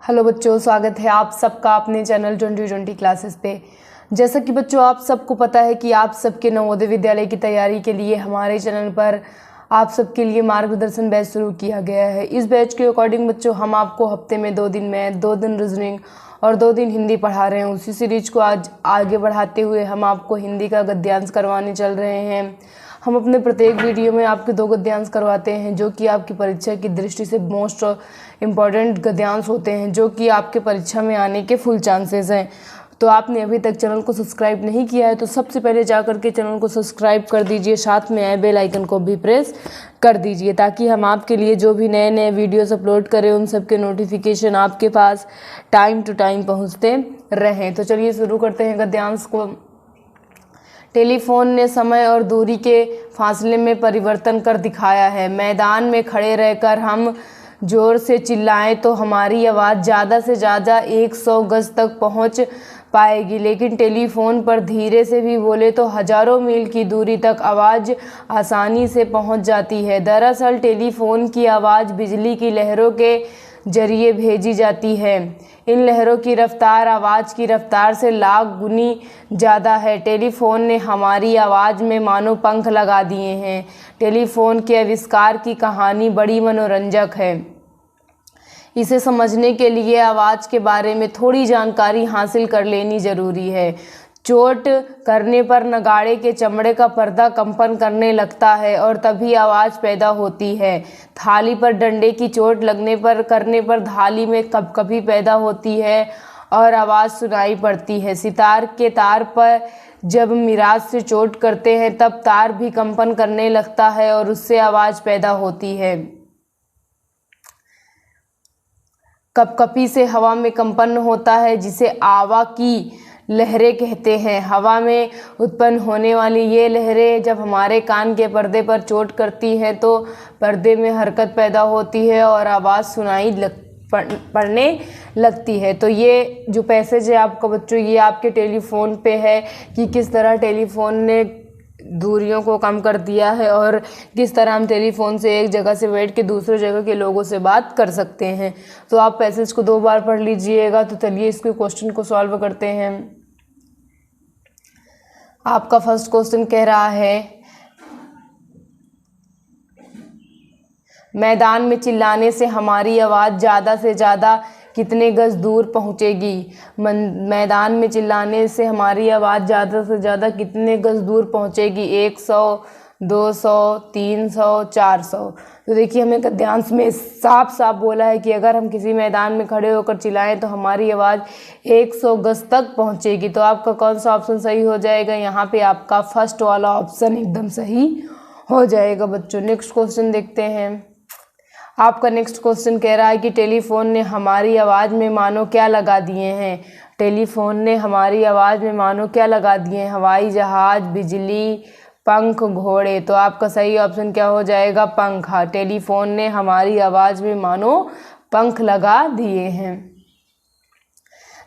Hello बच्चों, स्वागत है आप सबका अपने चैनल 2020 क्लासेस पे। जैसा कि बच्चों आप सबको पता है कि आप सबके नवोदय विद्यालय की तैयारी के लिए हमारे चैनल पर आप सबके लिए मार्गदर्शन बैच शुरू किया गया है। इस बैच के अकॉर्डिंग बच्चों हम आपको हफ्ते में 2 दिन मैथ, 2 दिन रीजनिंग और 2 दिन हिंदी पढ़ा रहे हैं। उसी सीरीज को आज आगे बढ़ाते हुए हम आपको हिंदी का गद्यांश करवाने चल रहे हैं। हम अपने प्रत्येक वीडियो में आपके 2 गद्यांश करवाते हैं जो कि आपकी परीक्षा की दृष्टि से मोस्ट इम्पॉर्टेंट गद्यांश होते हैं, जो कि आपके परीक्षा में आने के फुल चांसेस हैं। तो आपने अभी तक चैनल को सब्सक्राइब नहीं किया है तो सबसे पहले जाकर के चैनल को सब्सक्राइब कर दीजिए, साथ में आए बेल आइकन को भी प्रेस कर दीजिए ताकि हम आपके लिए जो भी नए नए वीडियोस अपलोड करें उन सब के नोटिफिकेशन आपके पास टाइम टू टाइम पहुंचते रहें। तो चलिए शुरू करते हैं गद्यांश को। टेलीफोन ने समय और दूरी के फासले में परिवर्तन कर दिखाया है। मैदान में खड़े रहकर हम जोर से चिल्लाएं तो हमारी आवाज़ ज़्यादा से ज़्यादा 100 गज तक पहुंच पाएगी, लेकिन टेलीफोन पर धीरे से भी बोले तो हजारों मील की दूरी तक आवाज़ आसानी से पहुंच जाती है। दरअसल टेलीफोन की आवाज़ बिजली की लहरों के जरिए भेजी जाती है। इन लहरों की रफ्तार आवाज़ की रफ्तार से लाख गुनी ज़्यादा है। टेलीफोन ने हमारी आवाज़ में मानो पंख लगा दिए हैं। टेलीफोन के आविष्कार की कहानी बड़ी मनोरंजक है। इसे समझने के लिए आवाज़ के बारे में थोड़ी जानकारी हासिल कर लेनी ज़रूरी है। चोट करने पर नगाड़े के चमड़े का पर्दा कंपन करने लगता है और तभी आवाज़ पैदा होती है। थाली पर डंडे की चोट करने पर थाली में कपकपी पैदा होती है और आवाज़ सुनाई पड़ती है। सितार के तार पर जब मिराज से चोट करते हैं तब तार भी कंपन करने लगता है और उससे आवाज़ पैदा होती है। कपकपी से हवा में कंपन होता है जिसे आवा की लहरें कहते हैं। हवा में उत्पन्न होने वाली ये लहरें जब हमारे कान के पर्दे पर चोट करती हैं तो पर्दे में हरकत पैदा होती है और आवाज़ सुनाई पड़ने लगती है। तो ये जो पैसेज है आपका बच्चों, ये आपके टेलीफोन पे है कि किस तरह टेलीफोन ने दूरियों को कम कर दिया है और किस तरह हम टेलीफोन से एक जगह से बैठ के दूसरे जगह के लोगों से बात कर सकते हैं। तो आप पैसेज को 2 बार पढ़ लीजिएगा। तो चलिए इसके क्वेश्चन को सॉल्व करते हैं। आपका फर्स्ट क्वेश्चन कह रहा है, मैदान में चिल्लाने से हमारी आवाज़ ज़्यादा से ज़्यादा कितने गज दूर पहुँचेगी। मैदान में चिल्लाने से हमारी आवाज़ ज़्यादा से ज़्यादा कितने गज दूर पहुँचेगी। 100, 200, 300, 400। तो देखिए हमें गद्यांश में साफ साफ बोला है कि अगर हम किसी मैदान में खड़े होकर चिल्लाएं तो हमारी आवाज़ 100 गज तक पहुँचेगी। तो आपका कौन सा ऑप्शन सही हो जाएगा? यहाँ पे आपका फर्स्ट वाला ऑप्शन एकदम सही हो जाएगा बच्चों। नेक्स्ट क्वेश्चन देखते हैं। आपका नेक्स्ट क्वेश्चन कह रहा है कि टेलीफोन ने हमारी आवाज़ में मानो क्या लगा दिए हैं। टेलीफोन ने हमारी आवाज़ में मानो क्या लगा दिए हैं। हवाई जहाज़, बिजली, पंख, घोड़े। तो आपका सही ऑप्शन क्या हो जाएगा? पंख। टेलीफोन ने हमारी आवाज़ में मानो पंख लगा दिए हैं।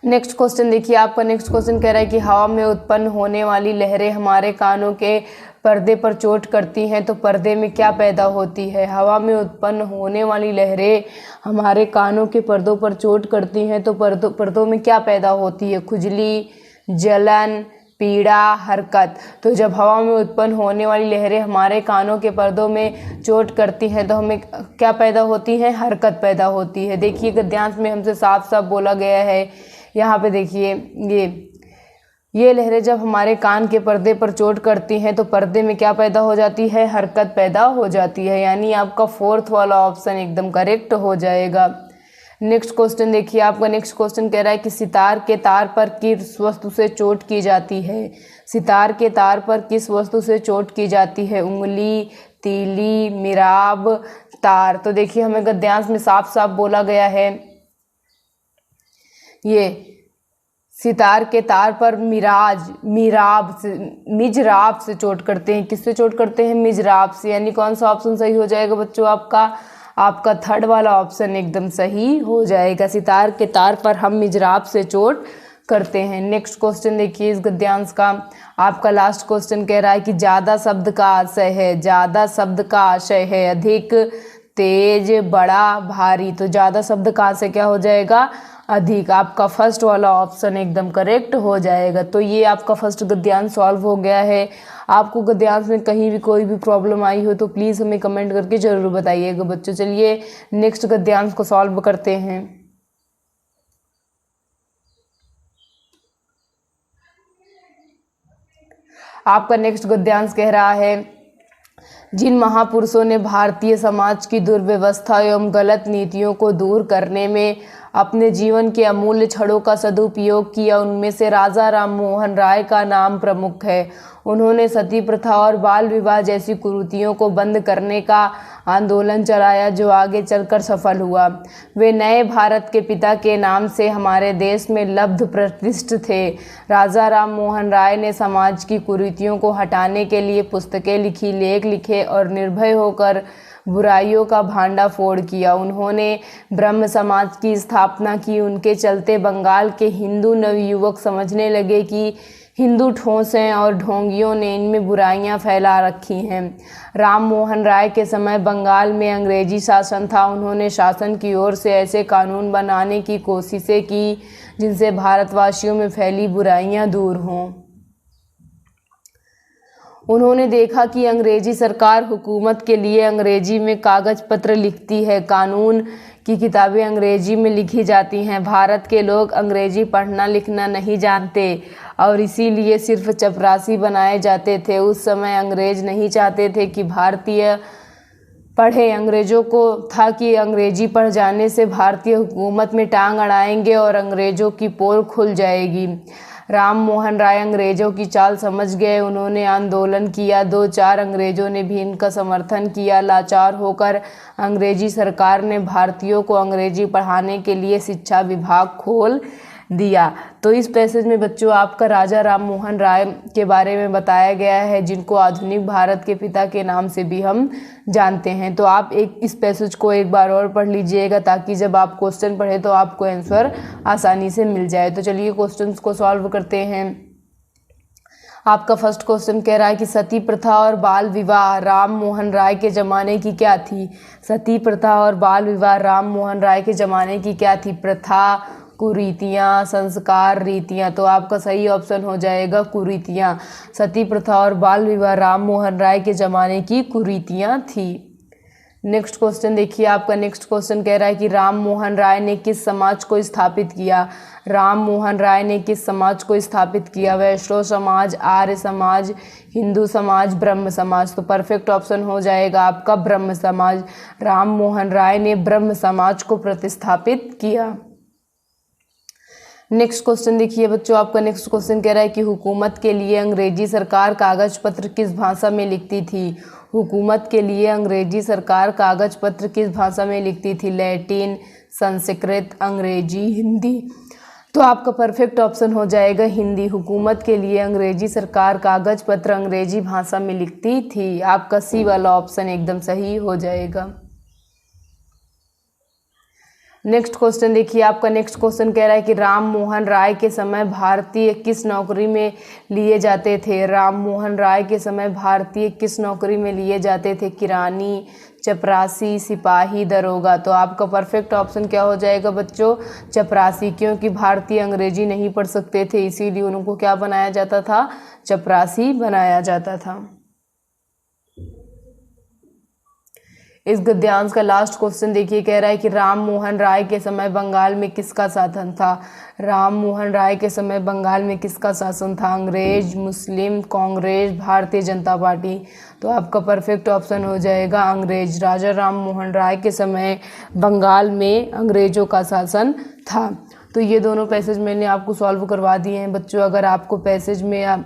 नेक्स्ट क्वेश्चन देखिए, आपका नेक्स्ट क्वेश्चन कह रहा है कि हवा में उत्पन्न होने वाली लहरें हमारे कानों के पर्दे पर चोट करती हैं तो पर्दे में क्या पैदा होती है। हवा में उत्पन्न होने वाली लहरें हमारे कानों के पर्दों पर चोट करती हैं तो पर्दों में क्या पैदा होती है। खुजली, जलन, पीड़ा, हरकत। तो जब हवा में उत्पन्न होने वाली लहरें हमारे कानों के पर्दों में चोट करती हैं तो हमें क्या पैदा होती है? हरकत पैदा होती है। देखिए गद्यांश में हमसे साफ साफ बोला गया है। यहाँ पे देखिए ये लहरें जब हमारे कान के पर्दे पर चोट करती हैं तो पर्दे में क्या पैदा हो जाती है? हरकत पैदा हो जाती है। यानी आपका फोर्थ वाला ऑप्शन एकदम करेक्ट हो जाएगा। नेक्स्ट क्वेश्चन देखिए, आपका नेक्स्ट क्वेश्चन कह रहा है कि सितार के तार पर किस वस्तु से चोट की जाती है। सितार के तार पर किस वस्तु से चोट की जाती है? उंगली, तीली, मिराब, तार। तो देखिए हमें गद्यांश में साफ साफ बोला गया है, ये सितार के तार पर मिजराब से चोट करते हैं। किससे चोट करते हैं? मिजराब से। यानी कौन सा ऑप्शन सही हो जाएगा बच्चों? आपका थर्ड वाला ऑप्शन एकदम सही हो जाएगा। सितार के तार पर हम मिजराब से चोट करते हैं। नेक्स्ट क्वेश्चन देखिए इस गद्यांश का। आपका लास्ट क्वेश्चन कह रहा है कि ज़्यादा शब्द का आशय है। ज़्यादा शब्द का आशय है अधिक, तेज, बड़ा, भारी। तो ज़्यादा शब्द कहाँ से क्या हो जाएगा, अधिक। आपका फर्स्ट वाला ऑप्शन एकदम करेक्ट हो जाएगा। तो ये आपका फर्स्ट गद्यांश सॉल्व हो गया है। आपको गद्यांश में कहीं भी कोई भी प्रॉब्लम आई हो तो प्लीज़ हमें कमेंट करके ज़रूर बताइएगा बच्चों। चलिए नेक्स्ट गद्यांश को सॉल्व करते हैं। आपका नेक्स्ट गद्यांश कह रहा है, जिन महापुरुषों ने भारतीय समाज की दुर्व्यवस्था एवं गलत नीतियों को दूर करने में अपने जीवन के अमूल्य क्षणों का सदुपयोग किया, उनमें से राजा राम मोहन राय का नाम प्रमुख है। उन्होंने सती प्रथा और बाल विवाह जैसी कुरीतियों को बंद करने का आंदोलन चलाया जो आगे चलकर सफल हुआ। वे नए भारत के पिता के नाम से हमारे देश में लब्ध प्रतिष्ठित थे। राजा राम मोहन राय ने समाज की कुरीतियों को हटाने के लिए पुस्तकें लिखी, लेख लिखे और निर्भय होकर बुराइयों का भांडाफोड़ किया। उन्होंने ब्रह्म समाज की स्थापना की। उनके चलते बंगाल के हिंदू नवयुवक समझने लगे कि हिंदू ठोस हैं और ढोंगियों ने इनमें बुराइयां फैला रखी हैं। राम मोहन राय के समय बंगाल में अंग्रेजी शासन था। उन्होंने शासन की ओर से ऐसे कानून बनाने की कोशिशें की जिनसे भारतवासियों में फैली बुराइयां दूर हों। उन्होंने देखा कि अंग्रेजी सरकार हुकूमत के लिए अंग्रेजी में कागज पत्र लिखती है, कानून की किताबें अंग्रेजी में लिखी जाती हैं। भारत के लोग अंग्रेजी पढ़ना लिखना नहीं जानते और इसीलिए सिर्फ चपरासी बनाए जाते थे। उस समय अंग्रेज नहीं चाहते थे कि भारतीय पढ़े। अंग्रेज़ों को था कि अंग्रेजी पढ़ जाने से भारतीय हुकूमत में टांग अड़ाएंगे और अंग्रेज़ों की पोल खुल जाएगी। राम मोहन राय अंग्रेज़ों की चाल समझ गए। उन्होंने आंदोलन किया। 2-4 अंग्रेज़ों ने भी इनका समर्थन किया। लाचार होकर अंग्रेजी सरकार ने भारतीयों को अंग्रेजी पढ़ाने के लिए शिक्षा विभाग खोल दिया। तो इस पैसेज में बच्चों आपका राजा राम मोहन राय के बारे में बताया गया है, जिनको आधुनिक भारत के पिता के नाम से भी हम जानते हैं। तो आप इस पैसेज को एक बार और पढ़ लीजिएगा ताकि जब आप क्वेश्चन पढ़े तो आपको आंसर आसानी से मिल जाए। तो चलिए क्वेश्चंस को सॉल्व करते हैं। आपका फर्स्ट क्वेश्चन कह रहा है कि सती प्रथा और बाल विवाह राम मोहन राय के ज़माने की क्या थी। सती प्रथा और बाल विवाह राम मोहन राय के ज़माने की क्या थी। प्रथा, कुरीतियाँ, संस्कार, रीतियाँ। तो आपका सही ऑप्शन हो जाएगा कुरीतियाँ। सती प्रथा और बाल विवाह राम मोहन राय के ज़माने की कुरीतियाँ थी। नेक्स्ट क्वेश्चन देखिए। आपका नेक्स्ट क्वेश्चन कह रहा है कि राम मोहन राय ने किस समाज को स्थापित किया। राम मोहन राय ने किस समाज को स्थापित किया। वैष्णव समाज, आर्य समाज, हिंदू समाज, ब्रह्म समाज। तो परफेक्ट ऑप्शन हो जाएगा आपका ब्रह्म समाज। राम मोहन राय ने ब्रह्म समाज को प्रतिस्थापित किया। नेक्स्ट क्वेश्चन देखिए बच्चों। आपका नेक्स्ट क्वेश्चन कह रहा है कि हुकूमत के लिए अंग्रेजी सरकार कागज पत्र किस भाषा में लिखती थी। हुकूमत के लिए अंग्रेजी सरकार कागज पत्र किस भाषा में लिखती थी। लैटिन, संस्कृत, अंग्रेजी, हिंदी। तो आपका परफेक्ट ऑप्शन हो जाएगा हिंदी। हुकूमत के लिए अंग्रेजी सरकार कागज पत्र अंग्रेजी भाषा में लिखती थी। आपका सी वाला ऑप्शन एकदम सही हो जाएगा। नेक्स्ट क्वेश्चन देखिए। आपका नेक्स्ट क्वेश्चन कह रहा है कि राम मोहन राय के समय भारतीय किस नौकरी में लिए जाते थे। राम मोहन राय के समय भारतीय किस नौकरी में लिए जाते थे। किरानी, चपरासी, सिपाही, दरोगा। तो आपका परफेक्ट ऑप्शन क्या हो जाएगा बच्चों, चपरासी। क्योंकि भारतीय अंग्रेजी नहीं पढ़ सकते थे इसीलिए उनको क्या बनाया जाता था, चपरासी बनाया जाता था। इस गद्यांश का लास्ट क्वेश्चन देखिए। कह रहा है कि राम मोहन राय के समय बंगाल में किसका शासन था। राम मोहन राय के समय बंगाल में किसका शासन था। अंग्रेज, मुस्लिम, कांग्रेस, भारतीय जनता पार्टी। तो आपका परफेक्ट ऑप्शन हो जाएगा अंग्रेज। राजा राम मोहन राय के समय बंगाल में अंग्रेजों का शासन था। तो ये दोनों पैसेज मैंने आपको सॉल्व करवा दिए हैं बच्चों। अगर आपको पैसेज में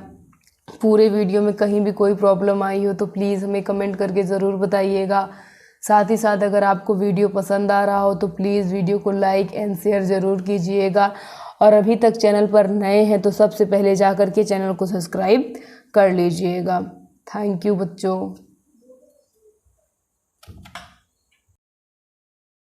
पूरे वीडियो में कहीं भी कोई प्रॉब्लम आई हो तो प्लीज़ हमें कमेंट करके ज़रूर बताइएगा। साथ ही साथ अगर आपको वीडियो पसंद आ रहा हो तो प्लीज़ वीडियो को लाइक एंड शेयर ज़रूर कीजिएगा। और अभी तक चैनल पर नए हैं तो सबसे पहले जा कर के चैनल को सब्सक्राइब कर लीजिएगा। थैंक यू बच्चों।